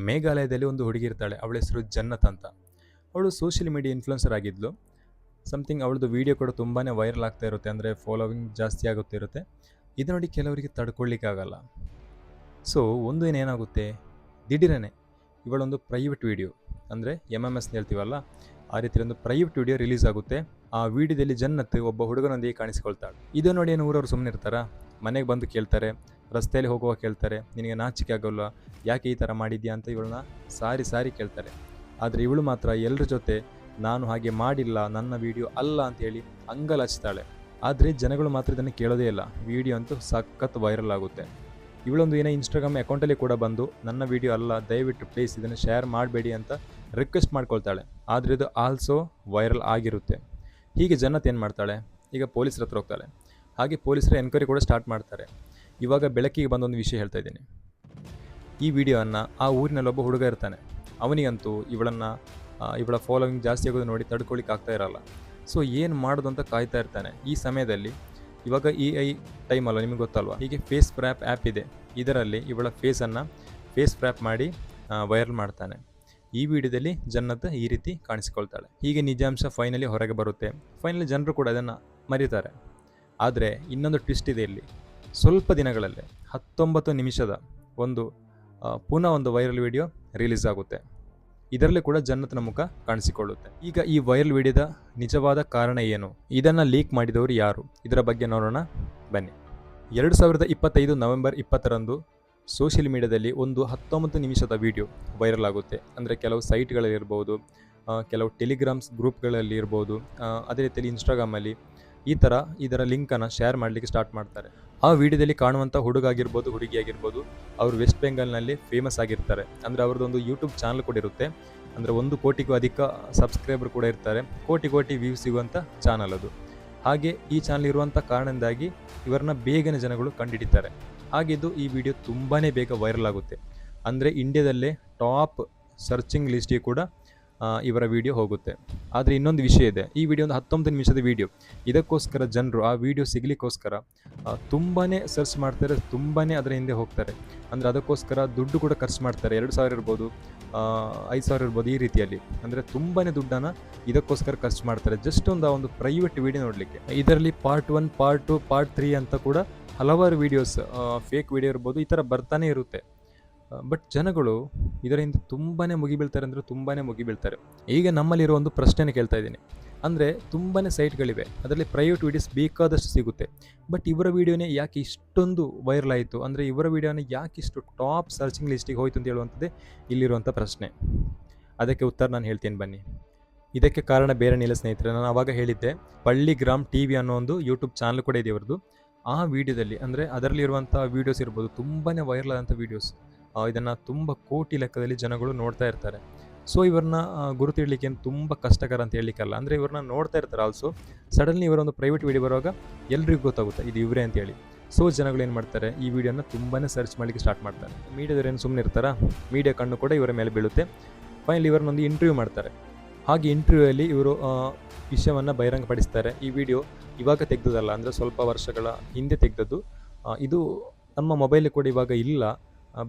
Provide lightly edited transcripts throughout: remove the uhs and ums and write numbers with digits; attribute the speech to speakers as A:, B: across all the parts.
A: ಮೇಘಾಲಯದಲ್ಲಿ ಒಂದು ಹುಡುಗಿ ಇರ್ತಾಳೆ. ಅವಳ ಹೆಸರು ಜನ್ನತ್ ಅಂತ. ಅವಳು ಸೋಷಿಯಲ್ ಮೀಡಿಯಾ ಇನ್ಫ್ಲುಯೆನ್ಸರ್ ಆಗಿದ್ಲು. ಸಮಥಿಂಗ್ ಅವಳದು ವೀಡಿಯೋ ಕೂಡ ತುಂಬಾ ವೈರಲ್ ಆಗ್ತಾ ಇರುತ್ತೆ, ಅಂದರೆ ಫಾಲೋವಿಂಗ್ ಜಾಸ್ತಿ ಆಗುತ್ತಿರುತ್ತೆ. ಇದು ನೋಡಿ ಕೆಲವರಿಗೆ ತಡ್ಕೊಳ್ಳಿಕ್ಕಾಗಲ್ಲ. ಸೊ ಒಂದು ದಿನ ಏನಾಗುತ್ತೆ, ದಿಢೀರನೆ ಇವಳೊಂದು ಪ್ರೈವೇಟ್ ವೀಡಿಯೋ, ಅಂದರೆ MMS ಹೇಳ್ತೀವಲ್ಲ, ಆ ರೀತಿ ಒಂದು ಪ್ರೈವೇಟ್ ವಿಡಿಯೋ ರಿಲೀಸ್ ಆಗುತ್ತೆ. ಆ ವಿಡಿಯೋದಲ್ಲಿ ಜನ್ನತ್ ಒಬ್ಬ ಹುಡುಗನೊಂದಿಗೆ ಕಾಣಿಸಿಕೊಳ್ತಾಳೆ. ಇದು ನೋಡಿ ಏನು ಊರವರು ಸುಮ್ಮನೆ ಇರ್ತಾರಾ? ಮನೆಗೆ ಬಂದು ಕೇಳ್ತಾರೆ, ರಸ್ತೆಯಲ್ಲಿ ಹೋಗುವಾಗ ಕೇಳ್ತಾರೆ, ನಿನಗೆ ನಾಚಿಕೆ ಆಗೋಲ್ಲ, ಯಾಕೆ ಈ ಥರ ಮಾಡಿದ್ಯಾ ಅಂತ ಇವಳನ್ನ ಸಾರಿ ಕೇಳ್ತಾರೆ. ಆದರೆ ಇವಳು ಮಾತ್ರ ಎಲ್ಲರ ಜೊತೆ ನಾನು ಹಾಗೆ ಮಾಡಿಲ್ಲ, ನನ್ನ ವಿಡಿಯೋ ಅಲ್ಲ ಅಂತೇಳಿ ಅಂಗಲ್ ಹಚ್ತಾಳೆ. ಆದರೆ ಜನಗಳು ಮಾತ್ರ ಇದನ್ನು ಕೇಳೋದೇ ಇಲ್ಲ. ವಿಡಿಯೋ ಅಂತೂ ಸಖತ್ ವೈರಲ್ ಆಗುತ್ತೆ. ಇವಳೊಂದು ಏನೋ ಇನ್ಸ್ಟಾಗ್ರಾಮ್ ಅಕೌಂಟಲ್ಲಿ ಕೂಡ ಬಂದು ನನ್ನ ವಿಡಿಯೋ ಅಲ್ಲ, ದಯವಿಟ್ಟು ಪ್ಲೀಸ್ ಇದನ್ನು ಶೇರ್ ಮಾಡಬೇಡಿ ಅಂತ ರಿಕ್ವೆಸ್ಟ್ ಮಾಡ್ಕೊಳ್ತಾಳೆ. ಆದರೆ ಇದು ಆಲ್ಸೋ ವೈರಲ್ ಆಗಿರುತ್ತೆ. ಹೀಗೆ ಜನ್ನತ್ ಏನು ಮಾಡ್ತಾಳೆ, ಈಗ ಪೊಲೀಸರ ಹತ್ರ ಹೋಗ್ತಾಳೆ. ಹಾಗೆ ಪೊಲೀಸರು ಎನ್ಕ್ವೈರಿ ಕೂಡ ಸ್ಟಾರ್ಟ್ ಮಾಡ್ತಾರೆ. ಇವಾಗ ಬೆಳಕಿಗೆ ಬಂದೊಂದು ವಿಷಯ ಹೇಳ್ತಾ ಇದ್ದೀನಿ. ಈ ವಿಡಿಯೋವನ್ನು ಆ ಊರಿನಲ್ಲೊಬ್ಬ ಹುಡುಗ ಇರ್ತಾನೆ. ಅವನಿಗಂತೂ ಇವಳ ಫಾಲೋವಿಂಗ್ ಜಾಸ್ತಿ ಆಗೋದು ನೋಡಿ ತಡ್ಕೊಳ್ಳಿಕ್ಕೆ ಆಗ್ತಾ ಇರಲ್ಲ. ಸೊ ಏನು ಮಾಡೋದು ಅಂತ ಕಾಯ್ತಾ ಇರ್ತಾನೆ. ಈ ಸಮಯದಲ್ಲಿ ಇವಾಗ AI ಟೈಮ್ ಅಲ್ಲ, ನಿಮಗೆ ಗೊತ್ತಲ್ವ, ಹೀಗೆ ಫೇಸ್ ಫ್ರ್ಯಾಪ್ ಆ್ಯಪ್ ಇದೆ. ಇದರಲ್ಲಿ ಇವಳ ಫೇಸನ್ನು ಫೇಸ್ ಫ್ರ್ಯಾಪ್ ಮಾಡಿ ವೈರಲ್ ಮಾಡ್ತಾನೆ. ಈ ವಿಡಿಯೋದಲ್ಲಿ ಜನ್ನತ್ ಈ ರೀತಿ ಕಾಣಿಸಿಕೊಳ್ತಾಳೆ. ಹೀಗೆ ನಿಜಾಂಶ ಫೈನಲಿ ಹೊರಗೆ ಬರುತ್ತೆ. ಫೈನಲಿ ಜನರು ಕೂಡ ಅದನ್ನು ಮರೀತಾರೆ. ಆದರೆ ಇನ್ನೊಂದು ಟ್ವಿಸ್ಟ್ ಇದೆ ಇಲ್ಲಿ. ಸ್ವಲ್ಪ ದಿನಗಳಲ್ಲೇ 19 ನಿಮಿಷದ ಪುನಃ ಒಂದು ವೈರಲ್ ವಿಡಿಯೋ ರಿಲೀಸ್ ಆಗುತ್ತೆ. ಇದರಲ್ಲಿ ಕೂಡ ಜನ್ನತ್ನ ಮುಖ ಕಾಣಿಸಿಕೊಳ್ಳುತ್ತೆ. ಈಗ ಈ ವೈರಲ್ ವಿಡಿಯೋದ ನಿಜವಾದ ಕಾರಣ ಏನು, ಇದನ್ನು ಲೀಕ್ ಮಾಡಿದವರು ಯಾರು, ಇದರ ಬಗ್ಗೆ ನೋಡೋಣ ಬನ್ನಿ. 2025 ನವೆಂಬರ್ 20ರಂದು ಸೋಷಿಯಲ್ ಮೀಡಿಯಾದಲ್ಲಿ ಒಂದು 19 ನಿಮಿಷದ ವಿಡಿಯೋ ವೈರಲ್ ಆಗುತ್ತೆ. ಅಂದರೆ ಕೆಲವು ಸೈಟ್ಗಳಲ್ಲಿರ್ಬೋದು, ಕೆಲವು ಟೆಲಿಗ್ರಾಮ್ಸ್ ಗ್ರೂಪ್ಗಳಲ್ಲಿ ಇರ್ಬೋದು, ಅದೇ ರೀತಿಯಲ್ಲಿ ಇನ್ಸ್ಟಾಗ್ರಾಮಲ್ಲಿ ಇದರ ಲಿಂಕನ್ನು ಶೇರ್ ಮಾಡಲಿಕ್ಕೆ ಸ್ಟಾರ್ಟ್ ಮಾಡ್ತಾರೆ. ಆ ವಿಡಿಯೋದಲ್ಲಿ ಕಾಣುವಂಥ ಹುಡುಗ ಆಗಿರ್ಬೋದು, ಹುಡುಗಿ ಆಗಿರ್ಬೋದು, ಅವರು ವೆಸ್ಟ್ ಬೆಂಗಾಲ್ನಲ್ಲಿ ಫೇಮಸ್ ಆಗಿರ್ತಾರೆ. ಅಂದರೆ ಅವ್ರದ್ದೊಂದು ಯೂಟ್ಯೂಬ್ ಚಾನಲ್ ಕೂಡ ಇರುತ್ತೆ. ಅಂದರೆ 1 ಕೋಟಿಗೂ ಅಧಿಕ ಸಬ್ಸ್ಕ್ರೈಬರ್ ಕೂಡ ಇರ್ತಾರೆ. ಕೋಟಿ ವ್ಯೂಸ್ ಸಿಗುವಂಥ ಚಾನಲ್ ಅದು. ಹಾಗೆ ಈ ಚಾನಲ್ ಇರುವಂಥ ಕಾರಣದಿಂದಾಗಿ ಇವರನ್ನ ಬೇಗನೆ ಜನಗಳು ಕಂಡುಹಿಡಿತಾರೆ. ಹಾಗಿದ್ದು ಈ ವಿಡಿಯೋ ತುಂಬಾ ಬೇಗ ವೈರಲ್ ಆಗುತ್ತೆ. ಅಂದರೆ ಇಂಡಿಯಾದಲ್ಲೇ ಟಾಪ್ ಸರ್ಚಿಂಗ್ ಲಿಸ್ಟಿಗೆ ಕೂಡ ಇವರ ವಿಡಿಯೋ ಹೋಗುತ್ತೆ. ಆದರೆ ಇನ್ನೊಂದು ವಿಷಯ ಇದೆ. ಈ ವಿಡಿಯೋ ಒಂದು 19 ನಿಮಿಷದ ವಿಡಿಯೋ. ಇದಕ್ಕೋಸ್ಕರ ಜನರು ಆ ವಿಡಿಯೋ ಸಿಗಲಿಕ್ಕೋಸ್ಕರ ತುಂಬಾ ಸರ್ಚ್ ಮಾಡ್ತಾರೆ, ತುಂಬಾ ಅದರ ಹಿಂದೆ ಹೋಗ್ತಾರೆ. ಅಂದರೆ ಅದಕ್ಕೋಸ್ಕರ ದುಡ್ಡು ಕೂಡ ಖರ್ಚು ಮಾಡ್ತಾರೆ. 2,000 ಇರ್ಬೋದು, 5,000 ಇರ್ಬೋದು, ಈ ರೀತಿಯಲ್ಲಿ. ಅಂದರೆ ತುಂಬಾ ದುಡ್ಡನ್ನು ಇದಕ್ಕೋಸ್ಕರ ಖರ್ಚು ಮಾಡ್ತಾರೆ, ಜಸ್ಟ್ ಒಂದು ಪ್ರೈವೇಟ್ ವಿಡಿಯೋ ನೋಡಲಿಕ್ಕೆ. ಇದರಲ್ಲಿ ಪಾರ್ಟ್ 1, ಪಾರ್ಟ್ 2, ಪಾರ್ಟ್ 3 ಅಂತ ಕೂಡ ಹಲವಾರು ವೀಡಿಯೋಸ್, ಫೇಕ್ ವಿಡಿಯೋ ಇರ್ಬೋದು, ಈ ಥರ ಬರ್ತಾನೆ ಇರುತ್ತೆ. ಬಟ್ ಜನಗಳು ಇದರಿಂದ ತುಂಬಾ ಮುಗಿಬೀಳ್ತಾರೆ, ಅಂದರೆ ತುಂಬಾ ಮುಗಿಬೀಳ್ತಾರೆ. ಈಗ ನಮ್ಮಲ್ಲಿರೋ ಒಂದು ಪ್ರಶ್ನೆನ ಕೇಳ್ತಾ ಇದ್ದೀನಿ. ಅಂದರೆ ತುಂಬಾ ಸೈಟ್ಗಳಿವೆ, ಅದರಲ್ಲಿ ಪ್ರೈವೇಟ್ ವೀಡಿಯೋಸ್ ಬೇಕಾದಷ್ಟು ಸಿಗುತ್ತೆ. ಬಟ್ ಇವರ ವೀಡಿಯೋನೇ ಯಾಕೆ ಇಷ್ಟೊಂದು ವೈರಲ್ ಆಯಿತು, ಅಂದರೆ ಇವರ ವೀಡಿಯೋನೇ ಯಾಕೆ ಇಷ್ಟು ಟಾಪ್ ಸರ್ಚಿಂಗ್ ಲಿಸ್ಟಿಗೆ ಹೋಯಿತು ಅಂತ ಹೇಳುವಂಥದ್ದೇ ಇಲ್ಲಿರುವಂಥ ಪ್ರಶ್ನೆ. ಅದಕ್ಕೆ ಉತ್ತರ ನಾನು ಹೇಳ್ತೀನಿ ಬನ್ನಿ. ಇದಕ್ಕೆ ಕಾರಣ ಬೇರೆನಿಲ್ಲ ಸ್ನೇಹಿತರೆ. ನಾನು ಆವಾಗ ಹೇಳಿದ್ದೆ, ಪಳ್ಳಿಗ್ರಾಮ್ TV ಅನ್ನೋ ಒಂದು ಯೂಟ್ಯೂಬ್ ಚಾನಲ್ ಕೂಡ ಇದೆ ಇವರದು. ಆ ವಿಡಿಯೋದಲ್ಲಿ, ಅಂದರೆ ಅದರಲ್ಲಿರುವಂಥ ವೀಡಿಯೋಸ್ ಇರ್ಬೋದು, ತುಂಬಾ ವೈರಲ್ ಆದಂಥ ವೀಡಿಯೋಸ್. ಇದನ್ನು ತುಂಬ ಕೋಟಿ ಲೆಕ್ಕದಲ್ಲಿ ಜನಗಳು ನೋಡ್ತಾ ಇರ್ತಾರೆ. ಸೊ ಇವ್ರನ್ನ ಗುರುತಿಡಲಿಕ್ಕೆ ಏನು ತುಂಬ ಕಷ್ಟಕರ ಅಂತ ಹೇಳಲಿಕ್ಕಲ್ಲ. ಅಂದರೆ ಇವ್ರನ್ನ ನೋಡ್ತಾ ಇರ್ತಾರೆ. ಆಲ್ಸೋ ಸಡನ್ಲಿ ಇವರೊಂದು ಪ್ರೈವೇಟ್ ವಿಡಿಯೋ ಬರುವಾಗ ಎಲ್ರಿಗೂ ಗೊತ್ತಾಗುತ್ತೆ ಇದು ಇವರೇ ಅಂತೇಳಿ. ಸೊ ಜನಗಳು ಏನು ಮಾಡ್ತಾರೆ, ಈ ವಿಡಿಯೋನ ತುಂಬಾ ಸರ್ಚ್ ಮಾಡಲಿಕ್ಕೆ ಸ್ಟಾರ್ಟ್ ಮಾಡ್ತಾರೆ. ಮೀಡಿಯಾದವ್ರು ಏನು ಸುಮ್ಮನೆ ಇರ್ತಾರಾ, ಮೀಡಿಯಾ ಕಣ್ಣು ಕೂಡ ಇವರ ಮೇಲೆ ಬೀಳುತ್ತೆ. ಫೈನಲಿ ಇವರನ್ನೊಂದು ಇಂಟರ್ವ್ಯೂ ಮಾಡ್ತಾರೆ. ಹಾಗೆ ಇಂಟರ್ವ್ಯೂಯಲ್ಲಿ ಇವರು ವಿಷಯವನ್ನು ಬಹಿರಂಗಪಡಿಸ್ತಾರೆ. ಈ ವಿಡಿಯೋ ಇವಾಗ ತೆಗೆದದಲ್ಲ, ಅಂದರೆ ಸ್ವಲ್ಪ ವರ್ಷಗಳ ಹಿಂದೆ ತೆಗೆದದ್ದು. ಇದು ನಮ್ಮ ಮೊಬೈಲ್ ಕೂಡ ಇವಾಗ ಇಲ್ಲ.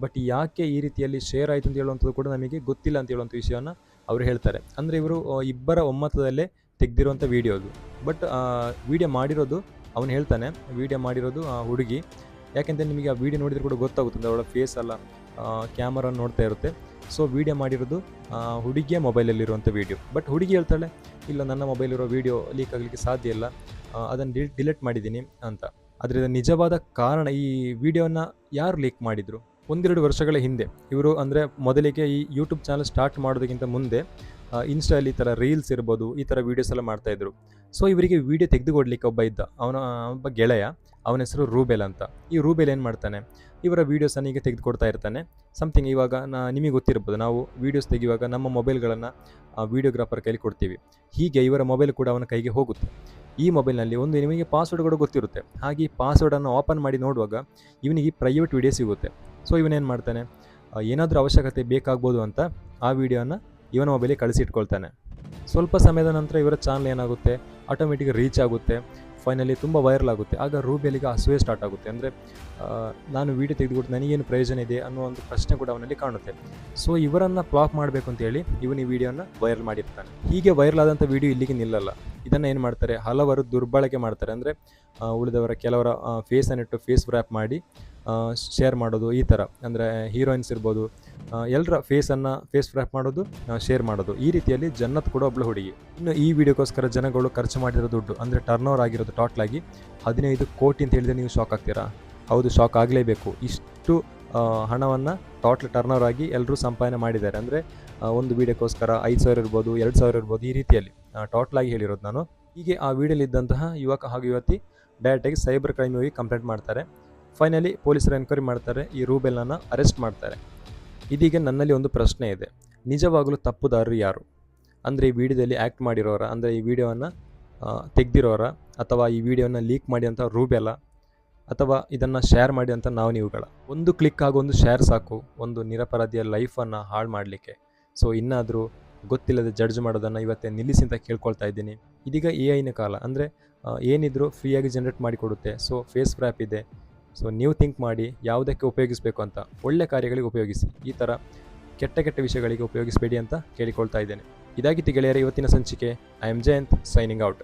A: ಬಟ್ ಯಾಕೆ ಈ ರೀತಿಯಲ್ಲಿ ಶೇರ್ ಆಯಿತು ಅಂತ ಹೇಳುವಂಥದ್ದು ಕೂಡ ನಮಗೆ ಗೊತ್ತಿಲ್ಲ ಅಂತ ಹೇಳುವಂಥ ವಿಷಯವನ್ನು ಅವರು ಹೇಳ್ತಾರೆ. ಅಂದರೆ ಇವರು ಇಬ್ಬರ ಒಮ್ಮತದಲ್ಲೇ ತೆಗೆದಿರುವಂಥ ವಿಡಿಯೋ ಅದು. ಬಟ್ ವಿಡಿಯೋ ಮಾಡಿರೋದು ಅವನು ಹೇಳ್ತಾನೆ, ವಿಡಿಯೋ ಮಾಡಿರೋದು ಹುಡುಗಿ. ಯಾಕೆಂದರೆ ನಿಮಗೆ ಆ ವಿಡಿಯೋ ನೋಡಿದರೆ ಕೂಡ ಗೊತ್ತಾಗುತ್ತೆ, ಅವಳ ಫೇಸ್ ಅಲ್ಲ ಕ್ಯಾಮರಾ ನೋಡ್ತಾ ಇರುತ್ತೆ. ಸೊ ವಿಡಿಯೋ ಮಾಡಿರೋದು ಹುಡುಗಿಯ ಮೊಬೈಲಲ್ಲಿರುವಂಥ ವಿಡಿಯೋ. ಬಟ್ ಹುಡುಗಿ ಹೇಳ್ತಾಳೆ, ಇಲ್ಲ ನನ್ನ ಮೊಬೈಲಿರೋ ವಿಡಿಯೋ ಲೀಕ್ ಆಗಲಿಕ್ಕೆ ಸಾಧ್ಯ ಇಲ್ಲ, ಅದನ್ನು ಡಿಲೀಟ್ ಮಾಡಿದ್ದೀನಿ ಅಂತ. ಆದರೆ ನಿಜವಾದ ಕಾರಣ, ಈ ವಿಡಿಯೋನ ಯಾರು ಲೀಕ್ ಮಾಡಿದರು, 1-2 ವರ್ಷಗಳ ಹಿಂದೆ ಇವರು, ಅಂದರೆ ಮೊದಲಿಗೆ ಈ ಯೂಟ್ಯೂಬ್ ಚಾನಲ್ ಸ್ಟಾರ್ಟ್ ಮಾಡೋದಕ್ಕಿಂತ ಮುಂದೆ ಇನ್ಸ್ಟಾಲ್ಲಿ ಈ ಥರ ರೀಲ್ಸ್ ಇರ್ಬೋದು, ಈ ಥರ ವೀಡಿಯೋಸ್ ಎಲ್ಲ ಮಾಡ್ತಾಯಿದ್ರು. ಸೊ ಇವರಿಗೆ ವೀಡಿಯೋ ತೆಗೆದುಕೊಡ್ಲಿಕ್ಕೆ ಒಬ್ಬ ಗೆಳೆಯ, ಅವನ ಹೆಸರು ರೂಬೆಲ್ ಅಂತ. ಈ ರೂಬೆಲ್ ಏನು ಮಾಡ್ತಾನೆ, ಇವರ ವೀಡಿಯೋಸನ್ನು ಈಗ ತೆಗೆದುಕೊಡ್ತಾ ಇರ್ತಾನೆ. ಸಮಥಿಂಗ್ ಇವಾಗ ನಿಮಗೆ ಗೊತ್ತಿರ್ಬೋದು, ನಾವು ವೀಡಿಯೋಸ್ ತೆಗೆಯುವಾಗ ನಮ್ಮ ಮೊಬೈಲ್ಗಳನ್ನು ವೀಡಿಯೋಗ್ರಾಫರ್ ಕೈಲಿ ಕೊಡ್ತೀವಿ. ಹೀಗೆ ಇವರ ಮೊಬೈಲ್ ಕೂಡ ಅವನ ಕೈಗೆ ಹೋಗುತ್ತೆ. ಈ ಮೊಬೈಲ್ನಲ್ಲಿ ನಿಮಗೆ ಪಾಸ್ವರ್ಡ್ ಕೂಡ ಗೊತ್ತಿರುತ್ತೆ. ಹಾಗೆ ಈ ಪಾಸ್ವರ್ಡನ್ನು ಓಪನ್ ಮಾಡಿ ನೋಡುವಾಗ ಇವನಿಗೆ ಪ್ರೈವೇಟ್ ವಿಡಿಯೋ ಸಿಗುತ್ತೆ. ಸೊ ಇವನೇನು ಮಾಡ್ತಾನೆ, ಏನಾದರೂ ಅವಶ್ಯಕತೆ ಬೇಕಾಗ್ಬೋದು ಅಂತ ಆ ವಿಡಿಯೋನ ಇವನ ಮೊಬೈಲಿಗೆ ಕಳಿಸಿಟ್ಕೊಳ್ತಾನೆ. ಸ್ವಲ್ಪ ಸಮಯದ ನಂತರ ಇವರ ಚಾನಲ್ ಏನಾಗುತ್ತೆ, ಆಟೋಮೆಟಿಕ್ ರೀಚ್ ಆಗುತ್ತೆ. ಫೈನಲಿ ತುಂಬ ವೈರಲ್ ಆಗುತ್ತೆ. ಆಗ ರೂಬೆಲಿಗೆ ಅಸೂಯೆ ಸ್ಟಾರ್ಟ್ ಆಗುತ್ತೆ. ಅಂದರೆ ನಾನು ವೀಡಿಯೋ ತೆಗೆದುಬಿಟ್ಟು ನನಗೇನು ಪ್ರಯೋಜನ ಇದೆ ಅನ್ನೋ ಒಂದು ಪ್ರಶ್ನೆ ಕೂಡ ಅವನಲ್ಲಿ ಕಾಣುತ್ತೆ. ಸೊ ಇವರನ್ನು ಫ್ಲಾಪ್ ಮಾಡಬೇಕು ಅಂತೇಳಿ ಇವನು ಈ ವಿಡಿಯೋನ ವೈರಲ್ ಮಾಡಿರ್ತಾನೆ. ಹೀಗೆ ವೈರಲ್ ಆದಂಥ ವಿಡಿಯೋ ಇಲ್ಲಿಗೆ ನಿಲ್ಲಲ್ಲ. ಇದನ್ನು ಏನು ಮಾಡ್ತಾರೆ, ಹಲವರು ದುರ್ಬಳಕೆ ಮಾಡ್ತಾರೆ. ಅಂದರೆ ಉಳಿದವರ ಕೆಲವರ ಫೇಸನ್ನಿಟ್ಟು ಫೇಸ್ ವ್ರ್ಯಾಪ್ ಮಾಡಿ ಶೇರ್ ಮಾಡೋದು, ಈ ಥರ. ಅಂದರೆ ಹೀರೋಯಿನ್ಸ್ ಇರ್ಬೋದು, ಎಲ್ಲರ ಫೇಸ್ ವ್ರ್ಯಾಪ್ ಮಾಡೋದು, ಶೇರ್ ಮಾಡೋದು, ಈ ರೀತಿಯಲ್ಲಿ ಜನ್ನತ್ ಕೂಡ ಒಬ್ಬಳು ಹುಡುಗಿ. ಇನ್ನು ಈ ವಿಡಿಯೋಕ್ಕೋಸ್ಕರ ಜನಗಳು ಖರ್ಚು ಮಾಡಿರೋ ದುಡ್ಡು ಅಂದರೆ ಟರ್ನ್ ಓವರ್ ಆಗಿರೋದು ಟೋಟಲಾಗಿ 15 ಕೋಟಿ ಅಂತ ಹೇಳಿದರೆ ನೀವು ಶಾಕ್ ಆಗ್ತೀರಾ? ಹೌದು, ಶಾಕ್ ಆಗಲೇಬೇಕು. ಇಷ್ಟು ಹಣವನ್ನು ಟೋಟಲ್ ಟರ್ನ್ ಓವರ್ ಆಗಿ ಎಲ್ಲರೂ ಸಂಪಾದನೆ ಮಾಡಿದ್ದಾರೆ. ಅಂದರೆ ಒಂದು ವೀಡಿಯೋಕ್ಕೋಸ್ಕರ 5,000 ಇರ್ಬೋದು, 2,000 ಇರ್ಬೋದು, ಈ ರೀತಿಯಲ್ಲಿ ಟೋಟಲಾಗಿ ಹೇಳಿರೋದು ನಾನು. ಹೀಗೆ ಆ ವಿಡಿಯೋಲಿದ್ದಂತಹ ಯುವಕ ಹಾಗೂ ಯುವತಿ ಡೈರೆಕ್ಟಾಗಿ ಸೈಬರ್ ಕ್ರೈಮ್ ಹೋಗಿ ಕಂಪ್ಲೇಂಟ್ ಮಾಡ್ತಾರೆ. ಫೈನಲಿ ಪೊಲೀಸರು ಎನ್ಕ್ವೈರಿ ಮಾಡ್ತಾರೆ, ಈ ರೂಬೆಲ್ನನ್ನು ಅರೆಸ್ಟ್ ಮಾಡ್ತಾರೆ. ಇದೀಗ ನನ್ನಲ್ಲಿ ಒಂದು ಪ್ರಶ್ನೆ ಇದೆ, ನಿಜವಾಗಲೂ ತಪ್ಪುದಾರರು ಯಾರು? ಅಂದರೆ ಈ ವಿಡಿಯೋದಲ್ಲಿ ಆ್ಯಕ್ಟ್ ಮಾಡಿರೋರ, ಅಂದರೆ ಈ ವಿಡಿಯೋವನ್ನು ತೆಗೆದಿರೋರ, ಅಥವಾ ಈ ವಿಡಿಯೋನ ಲೀಕ್ ಮಾಡಿದಂಥ ರೂಬೆಲ್ಲ, ಅಥವಾ ಇದನ್ನು ಶೇರ್ ಮಾಡಿದಂಥ ನೀವುಗಳ? ಒಂದು ಕ್ಲಿಕ್ ಆಗೋ ಒಂದು ಶೇರ್ ಸಾಕು ಒಂದು ನಿರಪರಾಧಿಯ ಲೈಫನ್ನು ಹಾಳು ಮಾಡಲಿಕ್ಕೆ. ಸೊ ಇನ್ನಾದರೂ ಗೊತ್ತಿಲ್ಲದೆ ಜಡ್ಜ್ ಮಾಡೋದನ್ನು ಇವತ್ತೇ ನಿಲ್ಲಿಸಿ ಅಂತ ಕೇಳ್ಕೊಳ್ತಾ ಇದ್ದೀನಿ. ಇದೀಗ AI ಕಾಲ, ಅಂದರೆ ಏನಿದ್ರು ಫ್ರೀಯಾಗಿ ಜನರೇಟ್ ಮಾಡಿಕೊಡುತ್ತೆ. ಸೊ ಫೇಸ್ ವ್ರ್ಯಾಪ್ ಇದೆ. ಸೊ ನೀವು ಥಿಂಕ್ ಮಾಡಿ ಯಾವುದಕ್ಕೆ ಉಪಯೋಗಿಸಬೇಕು ಅಂತ. ಒಳ್ಳೆ ಕಾರ್ಯಗಳಿಗೆ ಉಪಯೋಗಿಸಿ, ಈ ಥರ ಕೆಟ್ಟ ವಿಷಯಗಳಿಗೆ ಉಪಯೋಗಿಸಬೇಡಿ ಅಂತ ಕೇಳಿಕೊಳ್ತಾ ಇದ್ದೇನೆ. ಇದಾಗಿತ್ತು ಗೆಳೆಯರೇ ಇವತ್ತಿನ ಸಂಚಿಕೆ. I am Jayant, signing out.